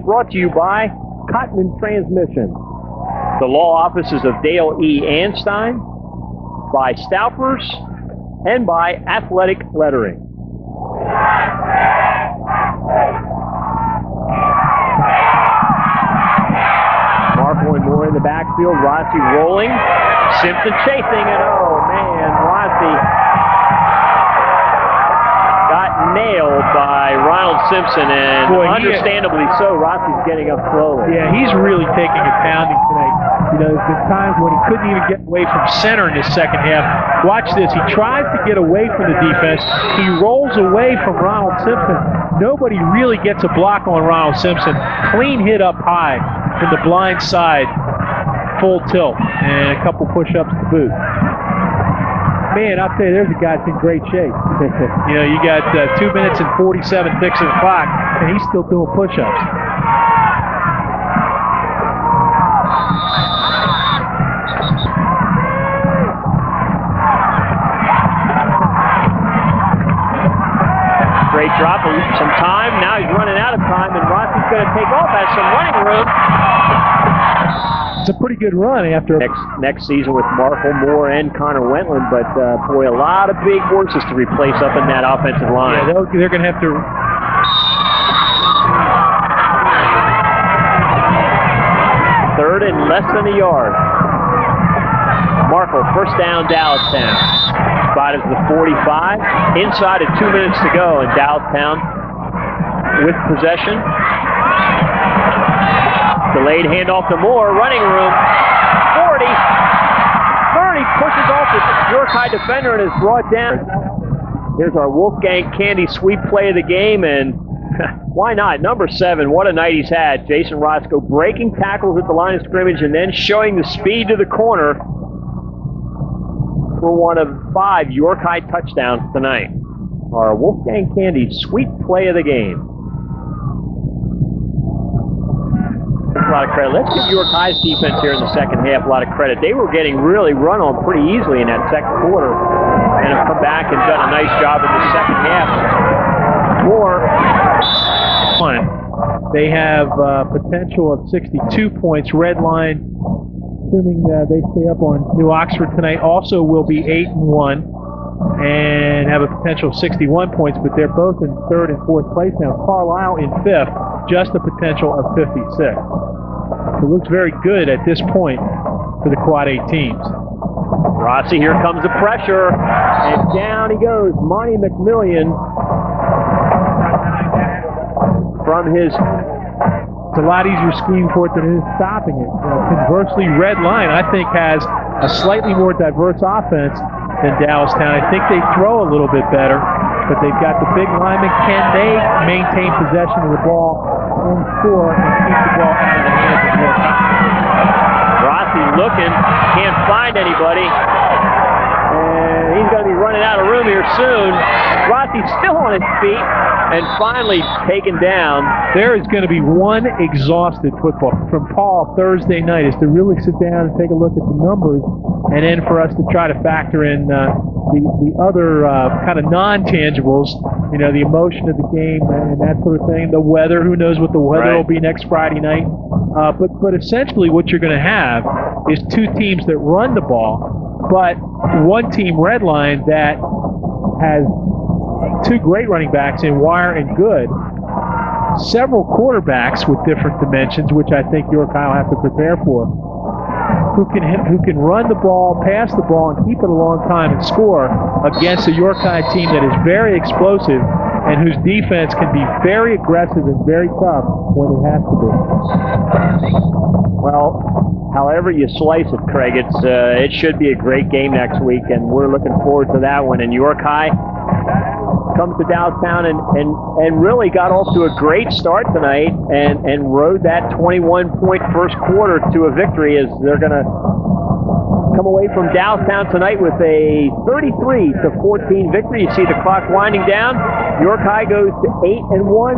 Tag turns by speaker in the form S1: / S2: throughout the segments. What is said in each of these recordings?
S1: Brought to you by Cotman Transmission, the law offices of Dale E. Anstein, by Stauffer's, and by Athletic Lettering. Marple and Moore in the backfield. Rossi rolling. Simpson chasing, and oh man, Rossi got nailed by Ronald Simpson, and understandably so. Rossi's getting up slowly.
S2: Yeah, he's really taking a pounding tonight. You know, there's been times when he couldn't even get away from center in the second half. Watch this. He tries to get away from the defense. He rolls away from Ronald Simpson. Nobody really gets a block on Ronald Simpson. Clean hit up high from the blind side. Full tilt. And a couple push-ups to boot. Man, I'll tell you, there's a guy that's in great shape. You know, you got 2 minutes and 47 ticks of the clock, and he's still doing push-ups.
S1: Great drop, some time. Now he's running out of time, and Rossi's going to take off, has some running room.
S2: It's a pretty good run after
S1: next season with Marple, Moore, and Connor Wentland, but boy, a lot of big horses to replace up in that offensive line.
S2: Yeah, they're going to have to.
S1: Third and less than a yard. Marple, first down, Dallastown. Spot is the 45. Inside of 2 minutes to go, and Dallastown with possession. Delayed handoff to Moore, running room, 40, 30, pushes off the York High defender and is brought down. Here's our Wolfgang Candy sweep play of the game, and why not? Number 7, what a night he's had. Jason Roscoe breaking tackles at the line of scrimmage and then showing the speed to the corner for one of 5 York High touchdowns tonight. Our Wolfgang Candy sweep play of the game. A lot of credit. Let's give York High's defense here in the second half a lot of credit. They were getting really run on pretty easily in that second quarter and have come back and done a nice job in the second half. More.
S2: They have potential of 62 points. Red line, assuming they stay up on New Oxford tonight, also will be 8-1 and have a potential of 61 points, but they're both in 3rd and 4th place now. Carlisle in 5th, just a potential of 56. It looks very good at this point for the Quad 8 teams.
S1: Rossi, here comes the pressure, and down he goes. Monty McMillian from his...
S2: It's a lot easier screen for it than it is stopping it. Conversely, Red Line, I think, has a slightly more diverse offense than Dallastown. I think they throw a little bit better, but they've got the big linemen. Can they maintain possession of the ball and score and keep the ball out of the hands of York High?
S1: Rossi looking, can't find anybody, and he's going to be running out of room here soon. Rossi's still on his feet and finally taken down.
S2: There is going to be one exhausted football from Paul Thursday night, is to really sit down and take a look at the numbers, and then for us to try to factor in the other kind of non-tangibles, you know, the emotion of the game and that sort of thing, the weather, who knows what the weather will be next Friday night. But essentially what you're going to have is 2 teams that run the ball, but one team, Redline, that has 2 great running backs in Wire and Good, several quarterbacks with different dimensions, which I think York High will have to prepare for, who can run the ball, pass the ball, and keep it a long time and score against a York High team that is very explosive and whose defense can be very aggressive and very tough when it has to be.
S1: Well, however you slice it, Craig, it should be a great game next week, and we're looking forward to that one. And York High comes to Dallastown and really got off to a great start tonight and rode that 21-point first quarter to a victory, as they're going to come away from Dallastown tonight with a 33-14 victory. You see the clock winding down. York High goes to 8-1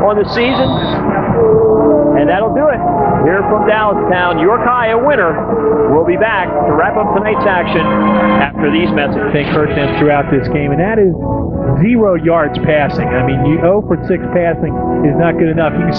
S1: on the season, and that'll do it. Here from Dallastown, York High a winner. We'll be back to wrap up tonight's action after these messages.
S2: I think hurt them throughout this game, and that is 0 yards passing. I mean, 0 for 6 passing is not good enough. You can